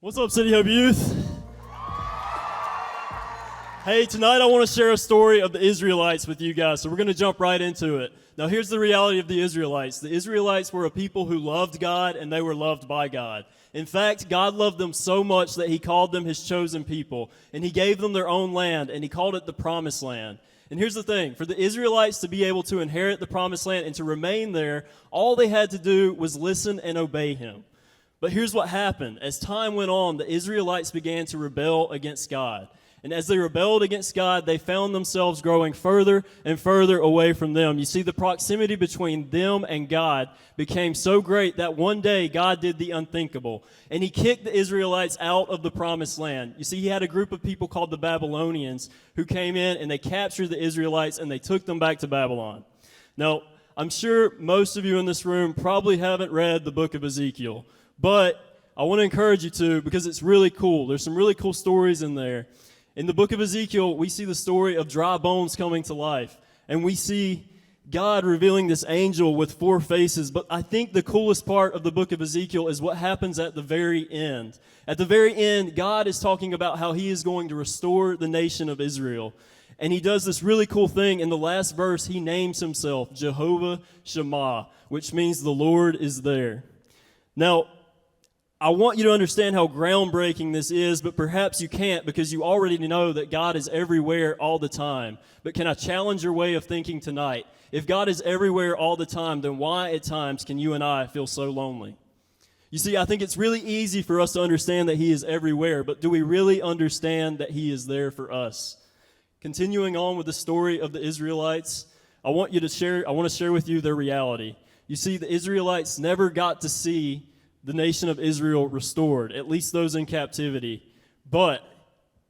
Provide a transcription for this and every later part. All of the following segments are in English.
What's up, City Hope Youth? Hey, tonight I want to share a story of the Israelites with you guys, so we're going to jump right into it. Now, here's the reality of the Israelites. The Israelites were a people who loved God, and they were loved by God. In fact, God loved them so much that he called them his chosen people, and he gave them their own land, and he called it the Promised Land. And here's the thing, for the Israelites to be able to inherit the Promised Land and to remain there, all they had to do was listen and obey him. But here's what happened. As time went on, the Israelites began to rebel against God. And as they rebelled against God, they found themselves growing further and further away from them. You see, the proximity between them and God became so great that one day God did the unthinkable. And he kicked the Israelites out of the Promised Land. You see, he had a group of people called the Babylonians who came in and they captured the Israelites and they took them back to Babylon. Now, I'm sure most of you in this room probably haven't read the book of Ezekiel. But I want to encourage you to, because it's really cool. There's some really cool stories in there. In the book of Ezekiel, we see the story of dry bones coming to life. And we see God revealing this angel with 4 faces. But I think the coolest part of the book of Ezekiel is what happens at the very end. At the very end, God is talking about how he is going to restore the nation of Israel. And he does this really cool thing. In the last verse, he names himself Jehovah Shammah, which means the Lord is there. Now, I want you to understand how groundbreaking this is, but perhaps you can't because you already know that God is everywhere all the time. But can I challenge your way of thinking tonight? If God is everywhere all the time, then why at times can you and I feel so lonely? You see, I think it's really easy for us to understand that he is everywhere, but do we really understand that he is there for us? Continuing on with the story of the Israelites, I want to share with you their reality. You see, the Israelites never got to see the nation of Israel restored, at least those in captivity. But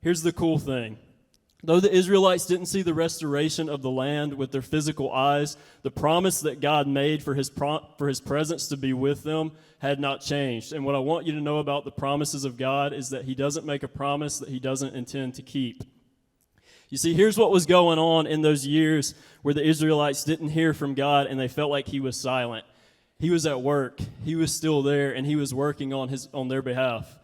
here's the cool thing. Though the Israelites didn't see the restoration of the land with their physical eyes, the promise that God made for his presence to be with them had not changed. And what I want you to know about the promises of God is that he doesn't make a promise that he doesn't intend to keep. You see, here's what was going on in those years where the Israelites didn't hear from God and they felt like he was silent. He was at work. He was still there, and he was working on their behalf.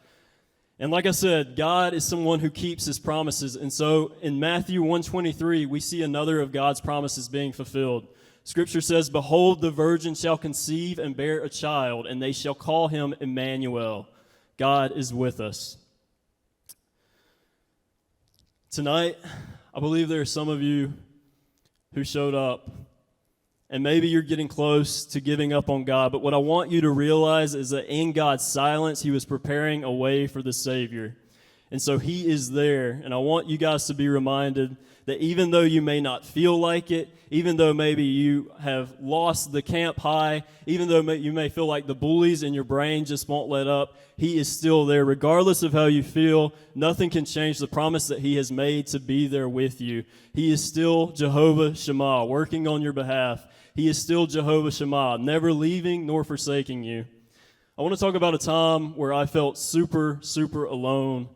And like I said, God is someone who keeps his promises. And so in Matthew 1:23, we see another of God's promises being fulfilled. Scripture says, "Behold, the virgin shall conceive and bear a child, and they shall call him Emmanuel." God is with us. Tonight, I believe there are some of you who showed up. And maybe you're getting close to giving up on God. But what I want you to realize is that in God's silence, he was preparing a way for the Savior. And so he is there. And I want you guys to be reminded that even though you may not feel like it, even though maybe you have lost the camp high, even though you may feel like the bullies in your brain just won't let up, he is still there. Regardless of how you feel, nothing can change the promise that he has made to be there with you. He is still Jehovah Shammah, working on your behalf. He is still Jehovah Shammah, never leaving nor forsaking you. I want to talk about a time where I felt super, super alone.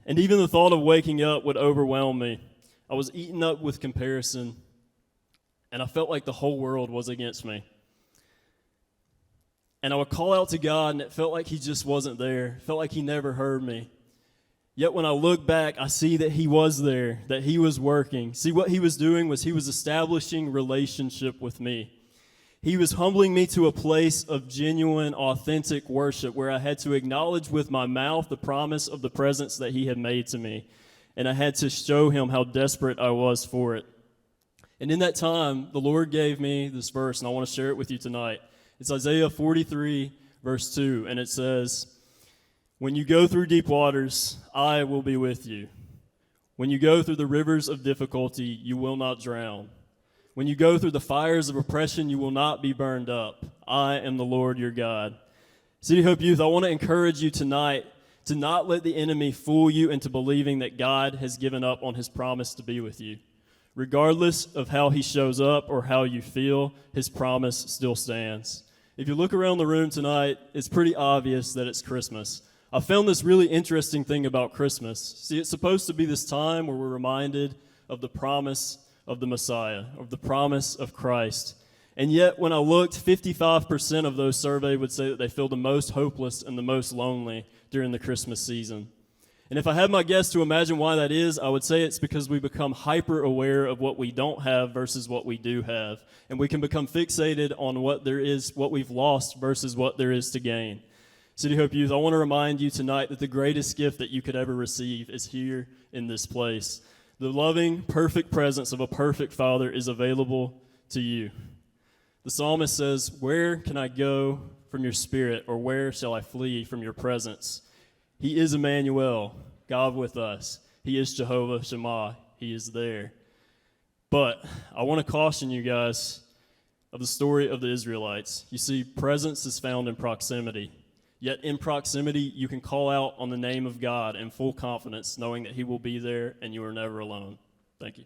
And even the thought of waking up would overwhelm me. I was eaten up with comparison, and I felt like the whole world was against me. And I would call out to God, and it felt like he just wasn't there. It felt like he never heard me. Yet when I look back, I see that he was there, that he was working. See, what he was doing was he was establishing relationship with me. He was humbling me to a place of genuine, authentic worship where I had to acknowledge with my mouth the promise of the presence that he had made to me. And I had to show him how desperate I was for it. And in that time, the Lord gave me this verse, and I want to share it with you tonight. It's Isaiah 43, verse 2, and it says, "When you go through deep waters, I will be with you. When you go through the rivers of difficulty, you will not drown. When you go through the fires of oppression, you will not be burned up. I am the Lord your God." City Hope Youth, I want to encourage you tonight to not let the enemy fool you into believing that God has given up on his promise to be with you. Regardless of how he shows up or how you feel, his promise still stands. If you look around the room tonight, it's pretty obvious that it's Christmas. I found this really interesting thing about Christmas. See, it's supposed to be this time where we're reminded of the promise of the Messiah, of the promise of Christ. And yet, when I looked, 55% of those surveyed would say that they feel the most hopeless and the most lonely during the Christmas season. And if I had my guess to imagine why that is, I would say it's because we become hyper aware of what we don't have versus what we do have. And we can become fixated on what there is, what we've lost versus what there is to gain. City Hope Youth, I want to remind you tonight that the greatest gift that you could ever receive is here in this place. The loving, perfect presence of a perfect Father is available to you. The psalmist says, "Where can I go from your spirit, or where shall I flee from your presence?" He is Emmanuel, God with us. He is Jehovah Shammah. He is there. But I want to caution you guys of the story of the Israelites. You see, presence is found in proximity. Yet in proximity, you can call out on the name of God in full confidence, knowing that He will be there and you are never alone. Thank you.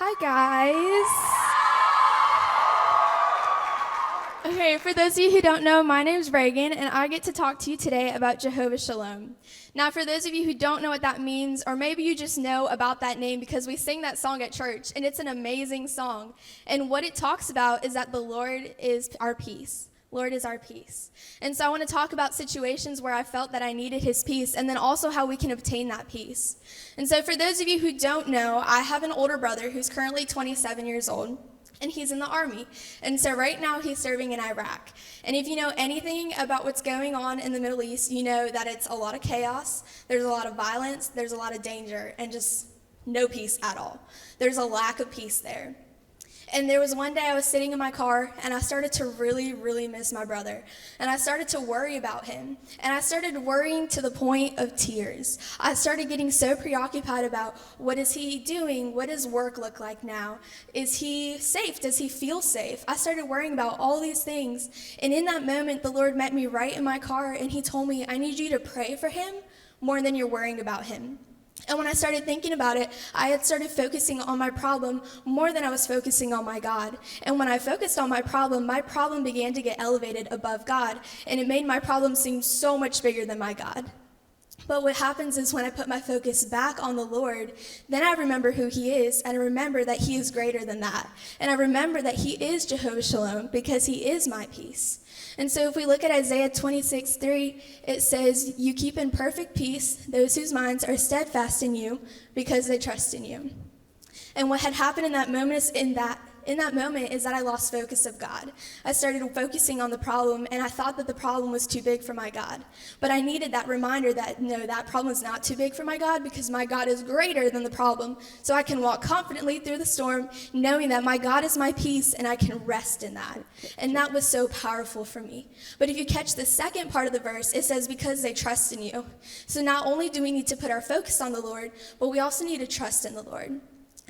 Hi, guys. Okay, for those of you who don't know, my name is Reagan, and I get to talk to you today about Jehovah Shalom. Now, for those of you who don't know what that means, or maybe you just know about that name because we sing that song at church, and it's an amazing song. And what it talks about is that the Lord is our peace. Lord is our peace. And so I want to talk about situations where I felt that I needed His peace, and then also how we can obtain that peace. And so for those of you who don't know, I have an older brother who's currently 27 years old. And he's in the Army. And so right now he's serving in Iraq. And if you know anything about what's going on in the Middle East, you know that it's a lot of chaos, there's a lot of violence, there's a lot of danger, and just no peace at all. There's a lack of peace there. And there was one day I was sitting in my car, and I started to really, really miss my brother. And I started to worry about him. And I started worrying to the point of tears. I started getting so preoccupied about, what is he doing? What does work look like now? Is he safe? Does he feel safe? I started worrying about all these things. And in that moment, the Lord met me right in my car, and He told me, I need you to pray for him more than you're worrying about him. And when I started thinking about it, I had started focusing on my problem more than I was focusing on my God. And when I focused on my problem began to get elevated above God, and it made my problem seem so much bigger than my God. But what happens is when I put my focus back on the Lord, then I remember who He is, and I remember that He is greater than that. And I remember that He is Jehovah Shalom because He is my peace. And so if we look at Isaiah 26:3, it says, "You keep in perfect peace those whose minds are steadfast in you because they trust in you." And what had happened in that moment is that I lost focus of God. I started focusing on the problem, and I thought that the problem was too big for my God. But I needed that reminder that, no, that problem is not too big for my God because my God is greater than the problem. So I can walk confidently through the storm, knowing that my God is my peace, and I can rest in that. And that was so powerful for me. But if you catch the second part of the verse, it says, because they trust in you. So not only do we need to put our focus on the Lord, but we also need to trust in the Lord.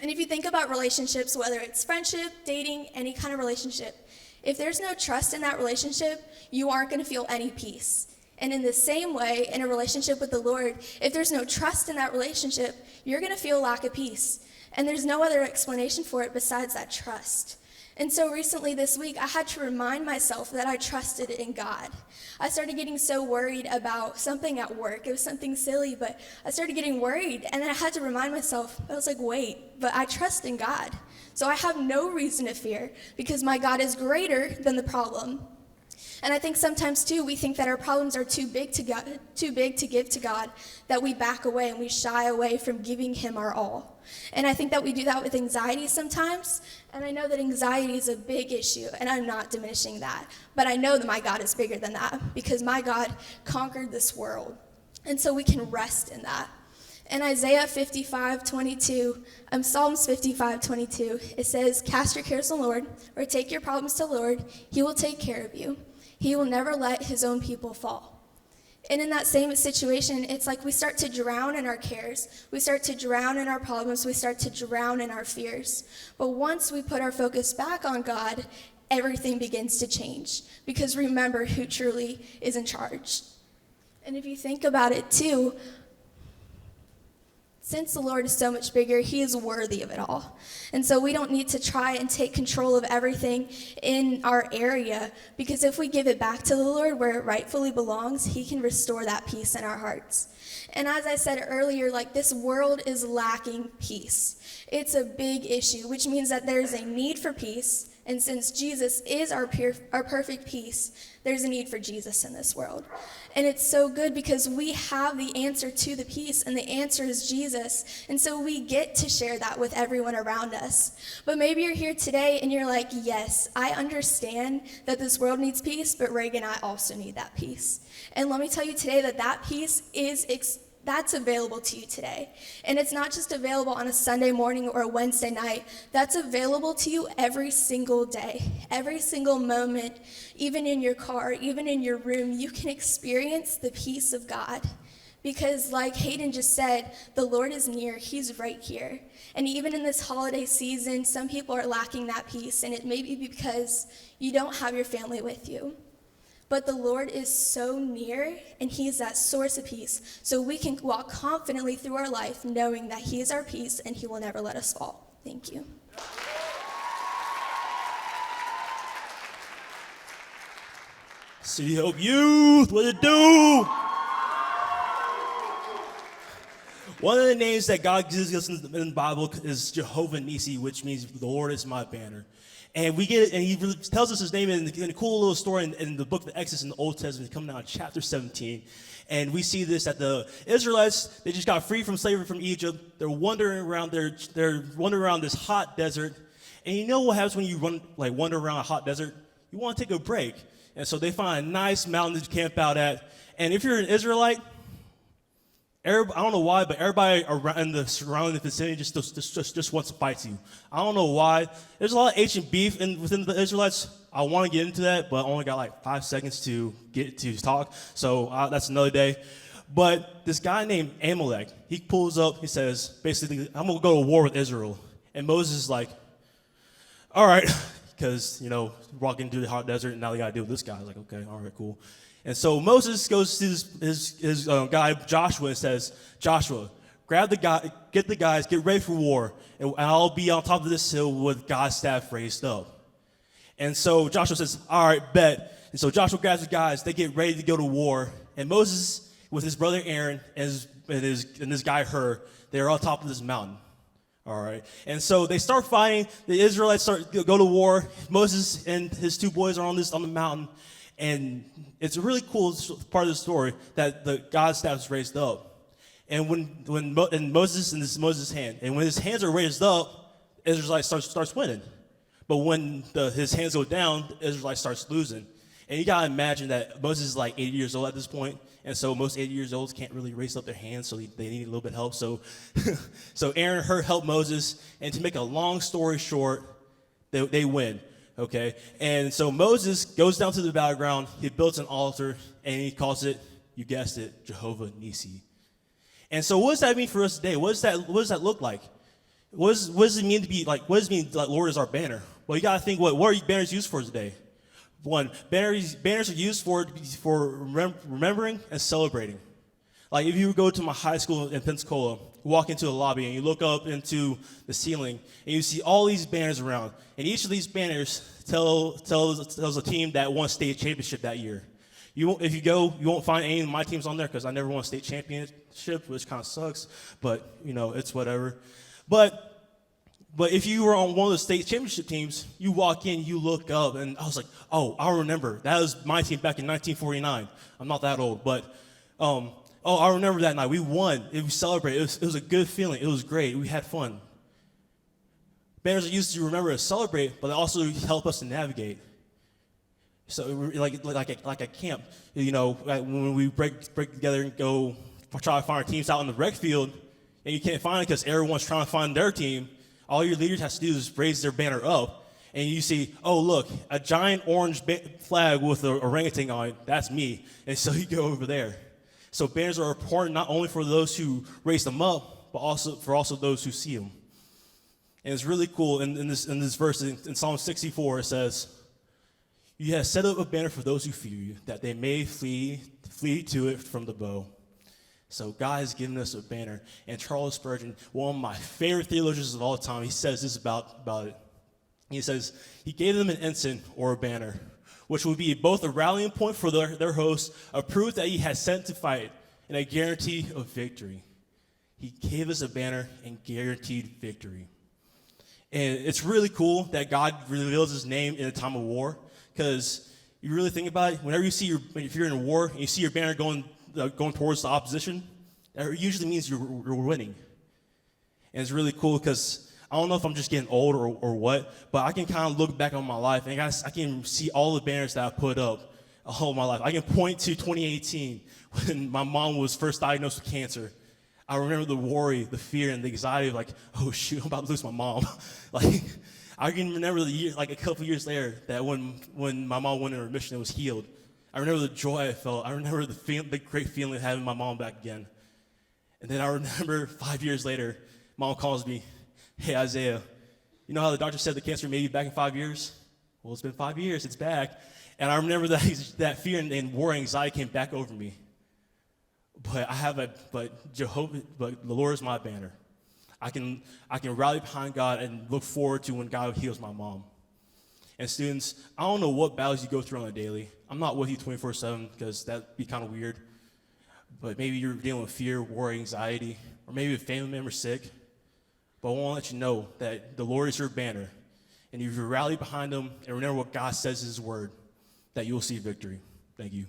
And if you think about relationships, whether it's friendship, dating, any kind of relationship, if there's no trust in that relationship, you aren't going to feel any peace. And in the same way, in a relationship with the Lord, if there's no trust in that relationship, you're going to feel lack of peace. And there's no other explanation for it besides that trust. And so recently this week, I had to remind myself that I trusted in God. I started getting so worried about something at work. It was something silly, but I started getting worried. And then I had to remind myself, I was like, wait, but I trust in God. So I have no reason to fear because my God is greater than the problem. And I think sometimes, too, we think that our problems are too big to give to God, that we back away and we shy away from giving Him our all. And I think that we do that with anxiety sometimes, and I know that anxiety is a big issue, and I'm not diminishing that. But I know that my God is bigger than that because my God conquered this world. And so we can rest in that. In Isaiah 55:22, Psalms 55:22, it says, "Cast your cares on the Lord," or take your problems to the Lord. He will take care of you. He will never let His own people fall. And in that same situation, it's like we start to drown in our cares. We start to drown in our problems. We start to drown in our fears. But once we put our focus back on God, everything begins to change. Because remember who truly is in charge. And if you think about it too, Since the Lord is so much bigger, he is worthy of it all. And so we don't need to try and take control of everything in our area, because if we give it back to the Lord where it rightfully belongs, he can restore that peace in our hearts. And as I said earlier, this world is lacking peace. It's a big issue, which means that there's a need for peace. And since Jesus is our perfect peace, there's a need for Jesus in this world. And it's so good because we have the answer to the peace, and the answer is Jesus. And so we get to share that with everyone around us. But maybe you're here today and you're like, yes, I understand that this world needs peace, but Reagan, I also need that peace. And let me tell you today that peace that's available to you today. And it's not just available on a Sunday morning or a Wednesday night. That's available to you every single day, every single moment, even in your car, even in your room. You can experience the peace of God. Because like Hayden just said, the Lord is near. He's right here. And even in this holiday season, some people are lacking that peace, and it may be because you don't have your family with you. But the Lord is so near, and he is that source of peace. So we can walk confidently through our life knowing that he is our peace and he will never let us fall. Thank you. City Hope Youth, what it do? One of the names that God gives us in the Bible is Jehovah Nissi, which means the Lord is my banner. And we get it, and he tells us his name in a cool little story in the book of Exodus in the Old Testament, coming out in chapter 17. And we see this, that the Israelites, they just got free from slavery from Egypt. They're wandering around this hot desert. And you know what happens when you wander around a hot desert? You want to take a break. And so they find a nice mountain to camp out at. And if you're an Israelite, I don't know why, but everybody around in the surrounding vicinity just wants to fight you. I don't know why. There's a lot of ancient beef within the Israelites. I want to get into that, but I only got 5 seconds to get to talk, so that's another day. But this guy named Amalek, he pulls up, he says, basically, I'm going to go to war with Israel. And Moses is like, all right, because, walking through the hot desert, and now they got to deal with this guy. I was like, okay, all right, cool. And so Moses goes to his guy Joshua and says, Joshua, get the guys, get ready for war, and I'll be on top of this hill with God's staff raised up. And so Joshua says, all right, bet. And so Joshua grabs the guys, they get ready to go to war, and Moses, with his brother Aaron and this guy Hur, they're on top of this mountain. All right, and so they start fighting. The Israelites go to war. Moses and his 2 boys are on the mountain. And it's a really cool part of the story that the God's staff is raised up. And when Moses, and this is Moses' hand, and when his hands are raised up, Israelite starts winning. But when his hands go down, Israelite starts losing. And you gotta imagine that Moses is 80 years old at this point, and so most 80 years olds can't really raise up their hands, so they need a little bit of help. So, so Aaron helped Moses, and to make a long story short, they win. Okay, and so Moses goes down to the battleground, he builds an altar, and he calls it, you guessed it, Jehovah Nissi. And so what does that mean for us today? What does that look like? What does it mean to be what does it mean that Lord is our banner? Well, you gotta think, what are banners used for today? One, banners are used for remembering and celebrating. If you go to my high school in Pensacola, walk into the lobby and you look up into the ceiling and you see all these banners around, and each of these banners tells a team that won state championship that year. If you go, you won't find any of my teams on there because I never won a state championship, which kind of sucks, but it's whatever. But if you were on one of the state championship teams, you walk in, you look up, and I was like, oh, I remember. That was my team back in 1949. I'm not that old, but I remember that night. We won. We celebrated. It was a good feeling. It was great. We had fun. Banners are used to remember to celebrate, but they also help us to navigate. So like a camp, when we break together and go try to find our teams out on the rec field, and you can't find it because everyone's trying to find their team, all your leaders have to do is raise their banner up, and you see, oh, look, a giant orange flag with an orangutan on it, that's me. And so you go over there. So banners are important not only for those who raise them up, but also for those who see them. And it's really cool in this verse in Psalm 64, it says, you have set up a banner for those who fear you, that they may flee to it from the bow. So God has given us a banner. And Charles Spurgeon, one of my favorite theologians of all time, he says this about it. He says, he gave them an ensign or a banner, which would be both a rallying point for their host, a proof that he had sent to fight, and a guarantee of victory. He gave us a banner and guaranteed victory. And it's really cool that God reveals his name in a time of war, because you really think about it, whenever you see if you're in a war and you see your banner going towards the opposition, that usually means you're winning. And it's really cool because I don't know if I'm just getting old or what, but I can kind of look back on my life and I can see all the banners that I put up all my life. I can point to 2018 when my mom was first diagnosed with cancer. I remember the worry, the fear, and the anxiety of like, oh shoot, I'm about to lose my mom. Like, I can remember the year, like a couple years later, that when my mom went in remission and was healed. I remember the joy I felt. I remember the great feeling of having my mom back again. And then I remember 5 years later, mom calls me, hey, Isaiah, you know how the doctor said the cancer may be back in 5 years? Well, it's been 5 years, it's back. And I remember that fear and worry, anxiety came back over me. But the Lord is my banner. I can rally behind God and look forward to when God heals my mom. And students, I don't know what battles you go through on a daily. I'm not with you 24/7 because that'd be kind of weird. But maybe you're dealing with fear, worry, anxiety, or maybe a family member sick. But I want to let you know that the Lord is your banner. And if you rally behind him and remember what God says in his word, that you will see victory. Thank you.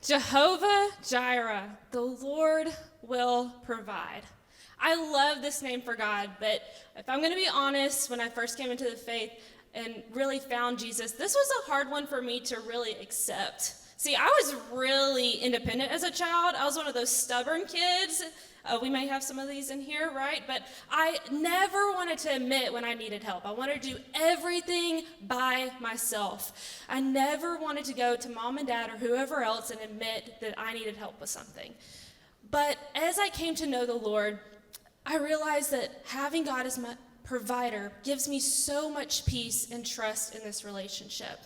Jehovah Jireh, the Lord will provide. I love this name for God, but if I'm going to be honest, when I first came into the faith and really found Jesus, this was a hard one for me to really accept. See, I was really independent as a child. I was one of those stubborn kids. We may have some of these in here, right? But I never wanted to admit when I needed help. I wanted to do everything by myself. I never wanted to go to mom and dad or whoever else and admit that I needed help with something. But as I came to know the Lord, I realized that having God as my provider gives me so much peace and trust in this relationship.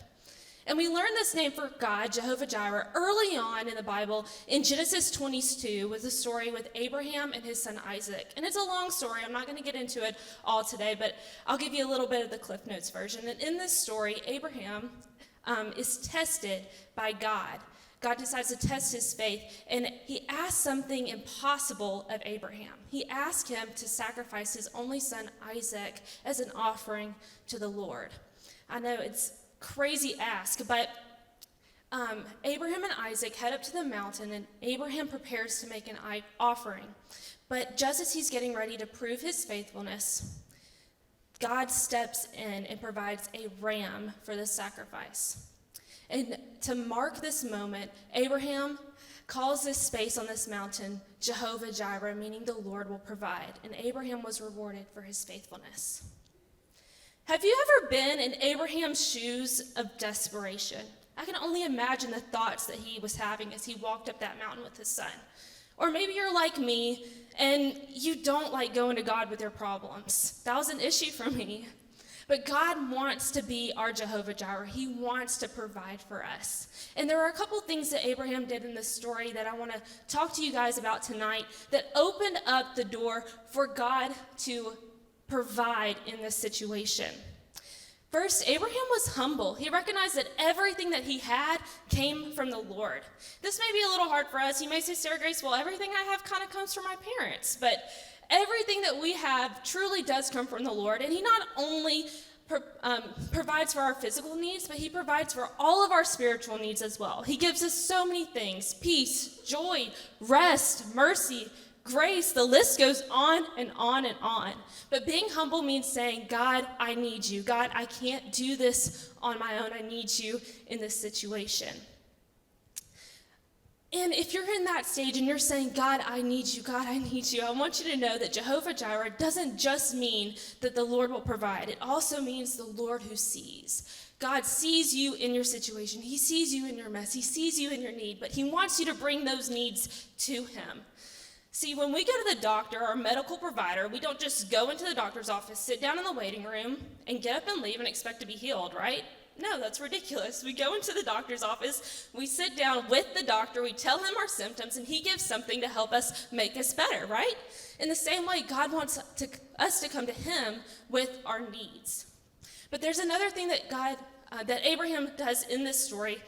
And we learned this name for God, Jehovah Jireh, early on in the Bible in Genesis 22 with a story with Abraham and his son Isaac. And it's a long story. I'm not going to get into it all today, but I'll give you a little bit of the Cliff Notes version. And in this story, Abraham is tested by God. God decides to test his faith, and he asked something impossible of Abraham. He asked him to sacrifice his only son Isaac as an offering to the Lord. I know it's crazy ask, but Abraham and Isaac head up to the mountain, and Abraham prepares to make an offering. But just as he's getting ready to prove his faithfulness, God steps in and provides a ram for the sacrifice. And to mark this moment, Abraham calls this space on this mountain Jehovah Jireh, meaning the Lord will provide. And Abraham was rewarded for his faithfulness. Have you ever been in Abraham's shoes of desperation? I can only imagine the thoughts that he was having as he walked up that mountain with his son. Or maybe you're like me and you don't like going to God with your problems. That was an issue for me. But God wants to be our Jehovah Jireh. He wants to provide for us. And there are a couple things that Abraham did in this story that I want to talk to you guys about tonight that opened up the door for God to provide in this situation. First, Abraham was humble. He recognized that everything that he had came from the Lord. This may be a little hard for us. You may say, Sarah Grace, well, everything I have kind of comes from my parents. But everything that we have truly does come from the Lord. And he not only provides for our physical needs, but he provides for all of our spiritual needs as well. He gives us so many things: peace, joy, rest, mercy, grace. The list goes on and on and on. But being humble means saying, God, I need you. God, I can't do this on my own. I need you in this situation. And if you're in that stage and you're saying, God, I need you, God, I need you, I want you to know that Jehovah Jireh doesn't just mean that the Lord will provide. It also means the Lord who sees. God sees you in your situation. He sees you in your mess. He sees you in your need, but he wants you to bring those needs to him. See, when we go to the doctor or medical provider, we don't just go into the doctor's office, sit down in the waiting room, and get up and leave and expect to be healed, right? No, that's ridiculous. We go into the doctor's office, we sit down with the doctor, we tell him our symptoms, and he gives something to help us make us better, right? In the same way, God wants us to come to him with our needs. But there's another thing that Abraham does in this story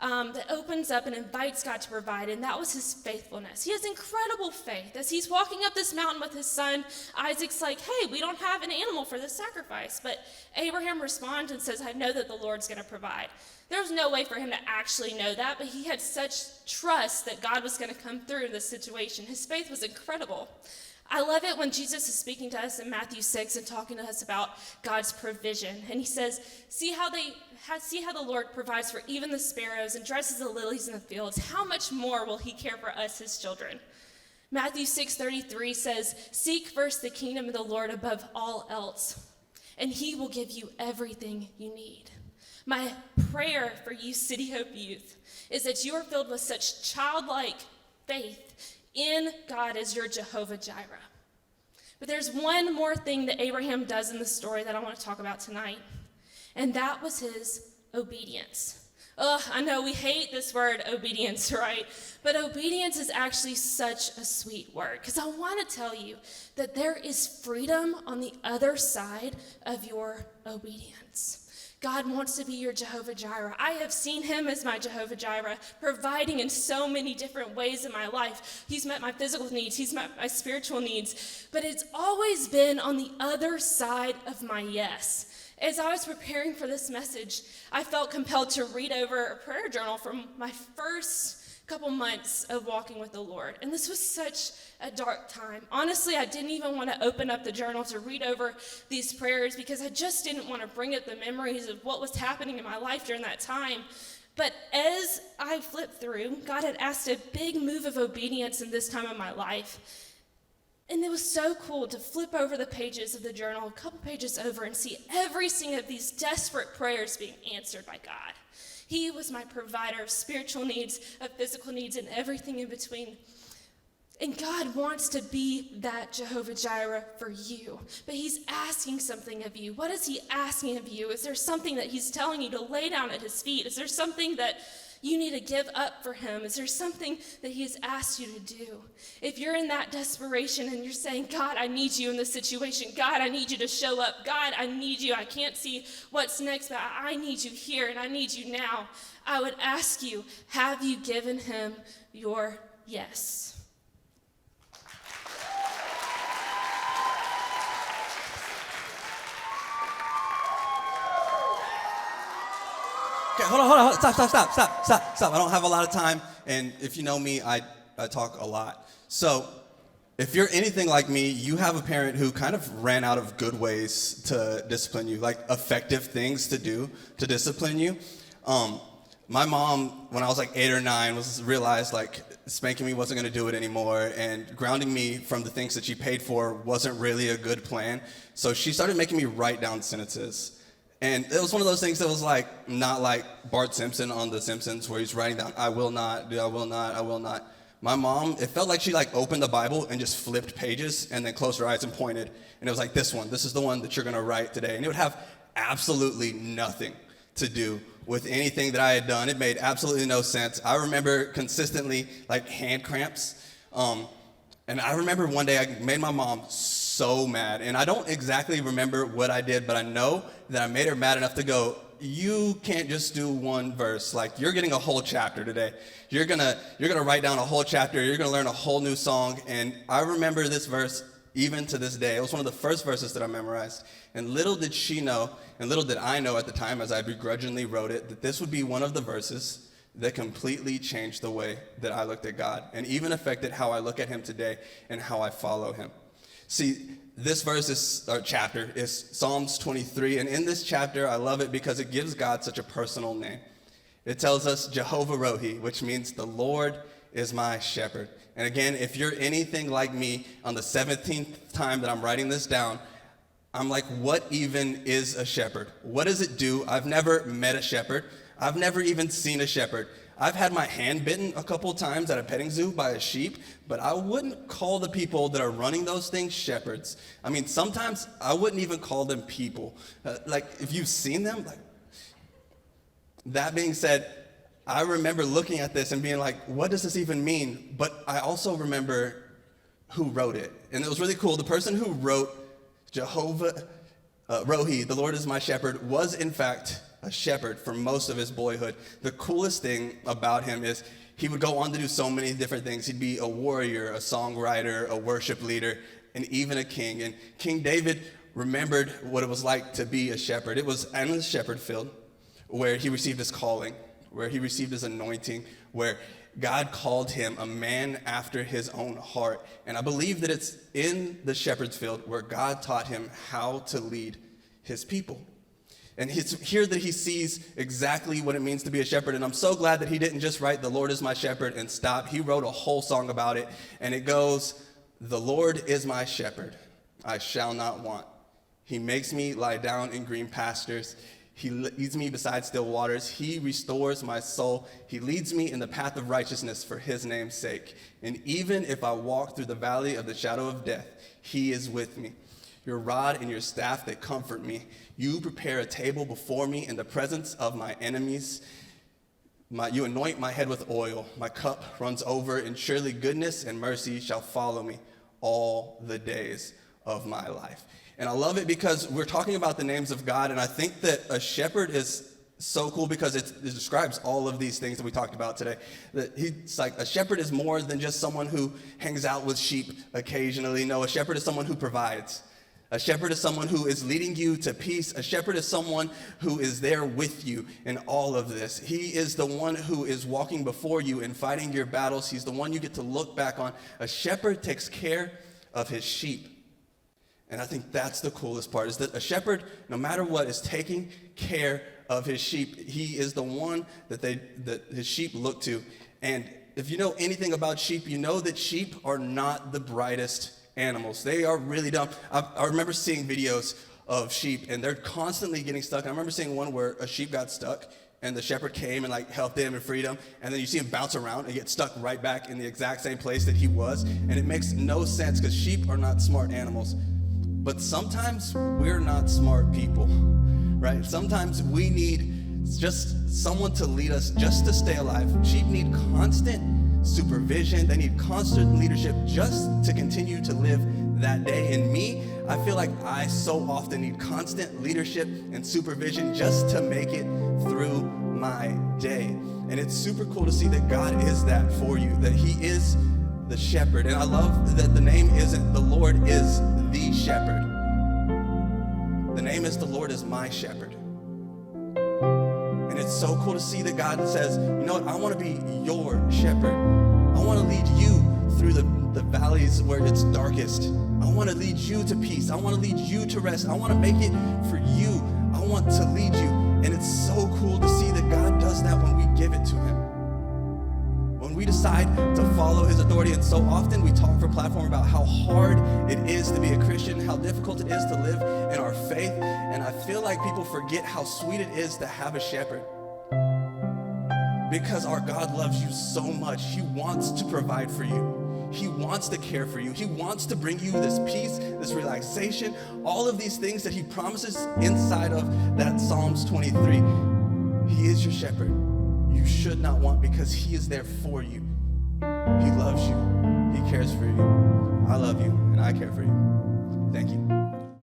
that opens up and invites God to provide, and that was his faithfulness. He has incredible faith. As he's walking up this mountain with his son, Isaac's like, hey, we don't have an animal for this sacrifice. But Abraham responds and says, I know that the Lord's going to provide. There was no way for him to actually know that, but he had such trust that God was going to come through in this situation. His faith was incredible. I love it when Jesus is speaking to us in Matthew 6 and talking to us about God's provision. And he says, see how the Lord provides for even the sparrows and dresses the lilies in the fields. How much more will he care for us, his children? Matthew 6:33 says, seek first the kingdom of the Lord above all else, and he will give you everything you need. My prayer for you, City Hope youth, is that you are filled with such childlike faith in God as your Jehovah Jireh. But there's one more thing that Abraham does in the story that I want to talk about tonight, and that was his obedience. I know we hate this word obedience, right? But obedience is actually such a sweet word, because I want to tell you that there is freedom on the other side of your obedience. God wants to be your Jehovah Jireh. I have seen him as my Jehovah Jireh, providing in so many different ways in my life. He's met my physical needs. He's met my spiritual needs. But it's always been on the other side of my yes. As I was preparing for this message, I felt compelled to read over a prayer journal from my first couple months of walking with the Lord. And this was such a dark time. Honestly, I didn't even want to open up the journal to read over these prayers because I just didn't want to bring up the memories of what was happening in my life during that time. But as I flipped through, God had asked a big move of obedience in this time of my life. And it was so cool to flip over the pages of the journal, a couple pages over, and see every single of these desperate prayers being answered by God. He was my provider of spiritual needs, of physical needs, and everything in between. And God wants to be that Jehovah Jireh for you. But he's asking something of you. What is he asking of you? Is there something that he's telling you to lay down at his feet? Is there something that you need to give up for him? Is there something that he has asked you to do? If you're in that desperation and you're saying, God, I need you in this situation. God, I need you to show up. God, I need you. I can't see what's next, but I need you here and I need you now. I would ask you, have you given him your yes? Okay, hold on. Stop. I don't have a lot of time, and if you know me, I talk a lot. So, if you're anything like me, you have a parent who kind of ran out of good ways to discipline you, like effective things to do to discipline you. My mom, when I was like 8 or 9, realized like spanking me wasn't going to do it anymore, and grounding me from the things that she paid for wasn't really a good plan. So she started making me write down sentences. And it was one of those things that was like, not like Bart Simpson on The Simpsons where he's writing down, I will not. My mom, it felt like she like opened the Bible and just flipped pages and then closed her eyes and pointed. And it was like, this is the one that you're gonna write today. And it would have absolutely nothing to do with anything that I had done. It made absolutely no sense. I remember consistently like hand cramps. And I remember one day I made my mom so mad. And I don't exactly remember what I did, but I know that I made her mad enough to go, you can't just do one verse. Like, you're getting a whole chapter today. You're gonna write down a whole chapter. You're gonna learn a whole new song. And I remember this verse even to this day. It was one of the first verses that I memorized. And little did she know, and little did I know at the time as I begrudgingly wrote it, that this would be one of the verses that completely changed the way that I looked at God and even affected how I look at him today and how I follow him. See, this chapter is Psalms 23, and in this chapter, I love it because it gives God such a personal name. It tells us Jehovah Rohi, which means the Lord is my shepherd. And again, if you're anything like me, on the 17th time that I'm writing this down, I'm like, what even is a shepherd? What does it do? I've never met a shepherd. I've never even seen a shepherd. I've had my hand bitten a couple times at a petting zoo by a sheep, but I wouldn't call the people that are running those things shepherds. I mean, sometimes I wouldn't even call them people. Like, if you've seen them, like, that being said, I remember looking at this and being like, what does this even mean? But I also remember who wrote it. And it was really cool. The person who wrote Jehovah Rohi, the Lord is my shepherd, was in fact a shepherd for most of his boyhood. The coolest thing about him is he would go on to do so many different things. He'd be a warrior, a songwriter, a worship leader, and even a king. And King David remembered what it was like to be a shepherd. It was in the shepherd field where he received his calling, where he received his anointing, where God called him a man after his own heart. And I believe that it's in the shepherd's field where God taught him how to lead his people. And it's here that he sees exactly what it means to be a shepherd. And I'm so glad that he didn't just write, "The Lord is my shepherd," and stop. He wrote a whole song about it. And it goes, "The Lord is my shepherd, I shall not want. He makes me lie down in green pastures. He leads me beside still waters. He restores my soul. He leads me in the path of righteousness for his name's sake. And even if I walk through the valley of the shadow of death, he is with me. Your rod and your staff, they comfort me. You prepare a table before me in the presence of my enemies. You anoint my head with oil. My cup runs over, and surely goodness and mercy shall follow me all the days of my life." And I love it because we're talking about the names of God, and I think that a shepherd is so cool because it describes all of these things that we talked about today. That he's like, a shepherd is more than just someone who hangs out with sheep occasionally. No, a shepherd is someone who provides. A shepherd is someone who is leading you to peace. A shepherd is someone who is there with you in all of this. He is the one who is walking before you and fighting your battles. He's the one you get to look back on. A shepherd takes care of his sheep. And I think that's the coolest part, is that a shepherd, no matter what, is taking care of his sheep. He is the one that his sheep look to. And if you know anything about sheep, you know that sheep are not the brightest animals. They are really dumb. I remember seeing videos of sheep, and they're constantly getting stuck. And I remember seeing one where a sheep got stuck, and the shepherd came and like helped him and freed him, and then you see him bounce around and get stuck right back in the exact same place that he was. And it makes no sense because sheep are not smart animals. But sometimes we're not smart people, right? Sometimes we need just someone to lead us just to stay alive. Sheep need constant supervision. They need constant leadership just to continue to live that day. And me, I feel like I so often need constant leadership and supervision just to make it through my day. And it's super cool to see that God is that for you, that he is the shepherd. And I love that the name isn't "The Lord is the shepherd." The name is "The Lord is my shepherd." And it's so cool to see that God says, you know what, I want to be your shepherd. I want to lead you through the valleys where it's darkest. I want to lead you to peace. I want to lead you to rest. I want to make it for you. I want to lead you. And it's so cool to see that God does that when we give it to him. When we decide to follow his authority. And so often we talk for Platform about how hard it is to be a Christian, how difficult it is to live in our faith. And I feel like people forget how sweet it is to have a shepherd. Because our God loves you so much. He wants to provide for you. He wants to care for you. He wants to bring you this peace, this relaxation, all of these things that he promises inside of that Psalms 23. He is your shepherd. You should not want, because he is there for you. He loves you. He cares for you. I love you, and I care for you. Thank you.